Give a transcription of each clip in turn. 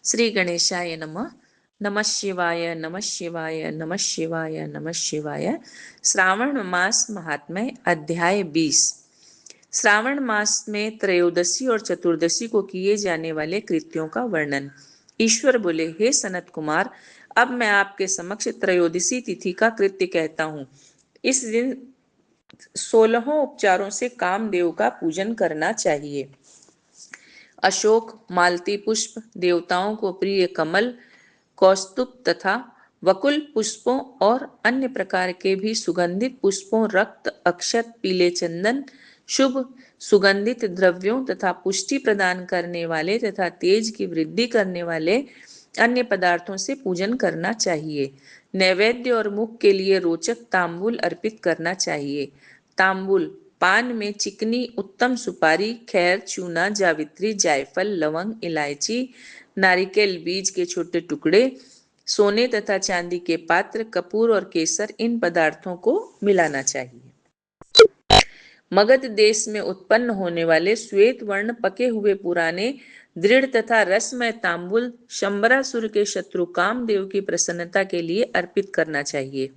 श्री गणेशाय नमः। नमः शिवाय, नमः शिवाय, नमः शिवाय, नमः शिवाय। श्रावण मास महात्म्य अध्याय 20। श्रावण मास में त्रयोदशी और चतुर्दशी को किए जाने वाले कृत्यों का वर्णन। ईश्वर बोले, हे सनत कुमार, अब मैं आपके समक्ष त्रयोदशी तिथि का कृत्य कहता हूँ। इस दिन 16 उपचारों से कामदेव का पूजन करना चाहिए। अशोक, मालती पुष्प, देवताओं को प्रिय कमल, कौस्तुभ तथा वकुल पुष्पों और अन्य प्रकार के भी सुगंधित पुष्पों, रक्त, अक्षत, पीले चंदन, शुभ सुगंधित द्रव्यों तथा पुष्टि प्रदान करने वाले तथा तेज की वृद्धि करने वाले अन्य पदार्थों से पूजन करना चाहिए। नैवेद्य और मुख के लिए रोचक तांबूल अर्पित करना चाहिए। तांबूल पान में चिकनी उत्तम सुपारी, खैर, चूना, जावित्री, जायफल, लवंग, इलायची, नारिकेल बीज के छोटे टुकड़े, सोने तथा चांदी के पात्र, कपूर और केसर, इन पदार्थों को मिलाना चाहिए। मगध देश में उत्पन्न होने वाले श्वेत वर्ण पके हुए पुराने दृढ़ तथा रसमय तांबुल शंबरासुर के शत्रु कामदेव की प्रसन्नता के लिए अर्पित करना चाहिए।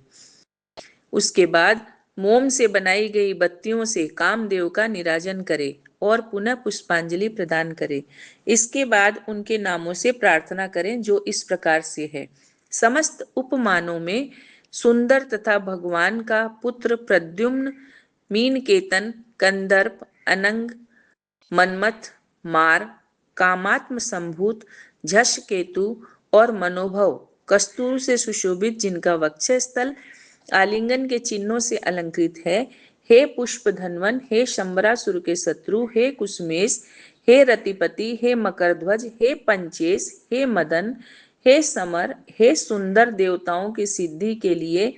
उसके बाद मोम से बनाई गई बत्तियों से कामदेव का निराजन करे और पुनः पुष्पांजलि प्रदान करे। इसके बाद उनके नामों से प्रार्थना करें, जो इस प्रकार से है। समस्त उपमानों में सुंदर तथा भगवान का पुत्र प्रद्युम्न, मीनकेतन, कंदर्प, अनंग, मन्मथ, मार, कामात्म संभूत, झष केतु और मनोभव कस्तूर से सुशोभित, जिनका वक्षस्थल आलिंगन के चिन्हों से अलंकृत है। हे पुष्प धनवन, हे शंबरासुर के शत्रु, हे कुसुमेश, हे रतिपति, हे मकरध्वज, हे पंचेश, हे मदन, हे समर, हे सुंदर, देवताओं की सिद्धि के लिए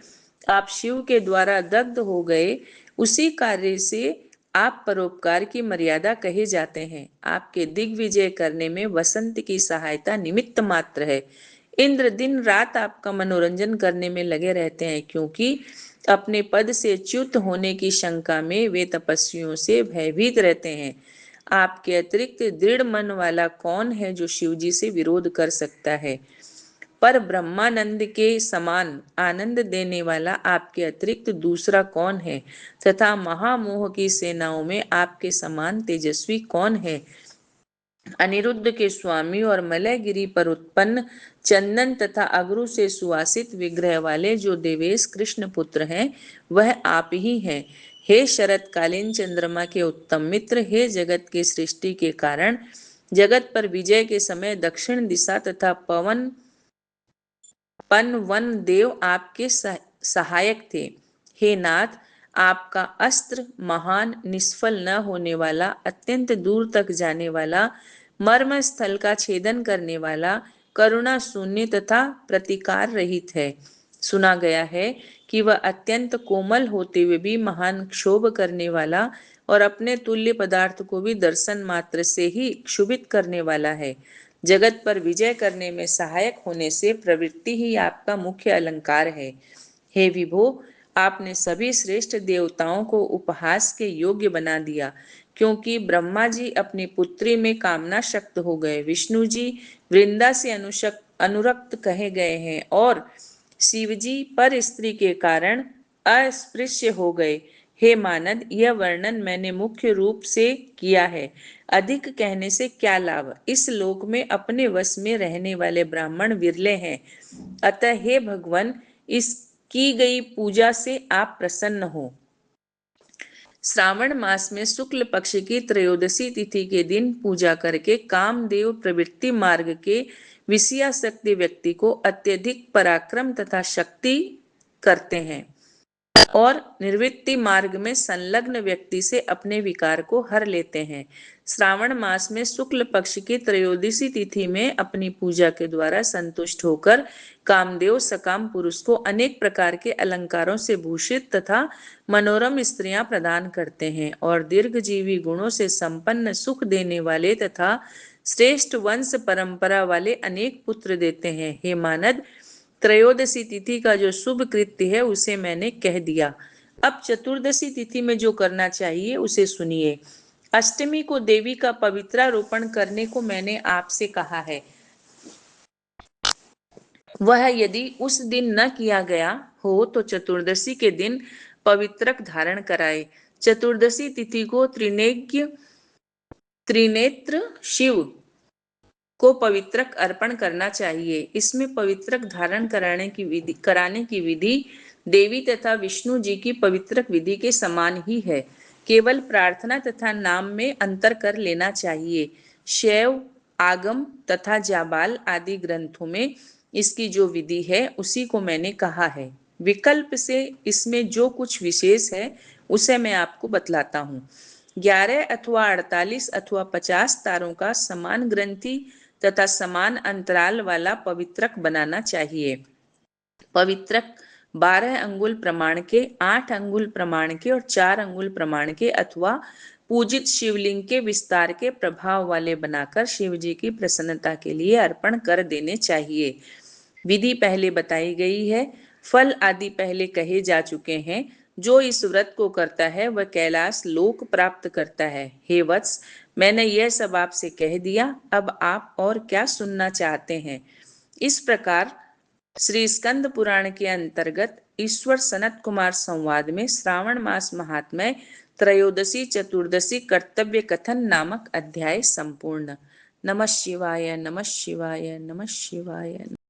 आप शिव के द्वारा दग्ध हो गए, उसी कार्य से आप परोपकार की मर्यादा कहे जाते हैं। आपके दिग्विजय करने में वसंत की सहायता निमित्त मात्र है। इंद्र दिन रात आपका मनोरंजन करने में लगे रहते हैं, क्योंकि अपने पद से च्युत होने की शंका में वे तपस्वियों से भयभीत रहते हैं। आपके अतिरिक्त दृढ़ मन वाला कौन है जो शिवजी से विरोध कर सकता है? पर ब्रह्मानंद के समान आनंद देने वाला आपके अतिरिक्त दूसरा कौन है, तथा महामोह की सेनाओं में आपके समान तेजस्वी कौन है? अनिरुद्ध के स्वामी और मलयगिरी पर उत्पन्न चंदन तथा अगरू से सुवासित विग्रह वाले जो देवेश कृष्ण पुत्र हैं, वह आप ही हैं। हे शरतकालीन चंद्रमा के उत्तम मित्र, हे जगत की सृष्टि के कारण, जगत पर विजय के समय दक्षिण दिशा तथा वन देव आपके सहायक थे। हे नाथ, आपका अस्त्र महान, निष्फल न होने वाला, अत्यंत दूर तक जाने वाला, मर्म स्थल का छेदन करने वाला, करुणा शून्य तथा प्रतिकार रहित है। सुना गया है कि वह अत्यंत कोमल होते हुए भी महान क्षोभ करने वाला और अपने तुल्य पदार्थ को भी दर्शन मात्र से ही क्षुभित करने वाला है। जगत पर विजय करने में सहायक होने से प्रवृत्ति ही आपका मुख्य अलंकार है। हे विभो, आपने सभी श्रेष्ठ देवताओं को उपहास के योग्य बना दिया, क्योंकि ब्रह्मा जी अपनी पुत्री में कामना शक्त हो गए, विष्णु जी वृंदा से अनुरक्त कहे गए हैं और शिवजी पर स्त्री के कारण अस्पृश्य हो गए। हे मानद, यह वर्णन मैंने मुख्य रूप से किया है, अधिक कहने से क्या लाभ। इस लोक में अपने वश में रहने वाले ब्राह्मण विरले हैं, अतः हे भगवान, इस की गई पूजा से आप प्रसन्न हो। श्रावण मास में शुक्ल पक्ष की त्रयोदशी तिथि के दिन पूजा करके कामदेव प्रवृत्ति मार्ग के विषयासक्ति व्यक्ति को अत्यधिक पराक्रम तथा शक्ति करते हैं और निर्वृत्ति मार्ग में संलग्न व्यक्ति से अपने विकार को हर लेते हैं। श्रावण मास में शुक्ल पक्ष की त्रयोदशी तिथि में अपनी पूजा के द्वारा संतुष्ट होकर कामदेव सकाम पुरुष को अनेक प्रकार के अलंकारों से भूषित तथा मनोरम स्त्रियां प्रदान करते हैं और दीर्घजीवी गुणों से संपन्न, सुख देने वाले तथा श्रेष्ठ वंश परंपरा वाले अनेक पुत्र देते हैं। हे मानद, त्रयोदशी तिथि का जो शुभ कृत्य है उसे मैंने कह दिया। अब चतुर्दशी तिथि में जो करना चाहिए उसे सुनिए। अष्टमी को देवी का पवित्रारोपण करने को मैंने आपसे कहा है। वह यदि उस दिन न किया गया हो तो चतुर्दशी के दिन पवित्रक धारण कराए। चतुर्दशी तिथि को त्रिनेत्र शिव को पवित्रक अर्पण करना चाहिए। इसमें पवित्रक धारण कराने की विधि देवी तथा विष्णु जी की पवित्रक विधि के समान ही है। केवल प्रार्थना तथा नाम में अंतर कर लेना चाहिए। शैव, आगम तथा जाबाल आदि ग्रंथों में इसकी जो विधि है उसी को मैंने कहा है। विकल्प से इसमें जो कुछ विशेष है उसे मैं आपको बतलाता हूँ। 11 अथवा 48 अथवा 50 तारों का समान ग्रंथि तथा समान अंतराल वाला पवित्रक बनाना चाहिए। पवित्रक 12 अंगुल प्रमाण के, 8 अंगुल प्रमाण के और 4 अंगुल प्रमाण के अथवा पूजित शिवलिंग के विस्तार के प्रभाव वाले बनाकर शिव जी की प्रसन्नता के लिए अर्पण कर देने चाहिए। विधि पहले बताई गई है, फल आदि पहले कहे जा चुके हैं। जो इस व्रत को करता है वह कैलाश लोक प्राप्त करता है। हे वत्स, मैंने यह सब आपसे कह दिया, अब आप और क्या सुनना चाहते हैं? इस प्रकार श्री स्कंद पुराण के अंतर्गत ईश्वर सनत कुमार संवाद में श्रावण मास महात्म्य त्रयोदशी चतुर्दशी कर्तव्य कथन नामक अध्याय संपूर्ण। नमः शिवाय, नमः शिवाय, नमः शिवाय।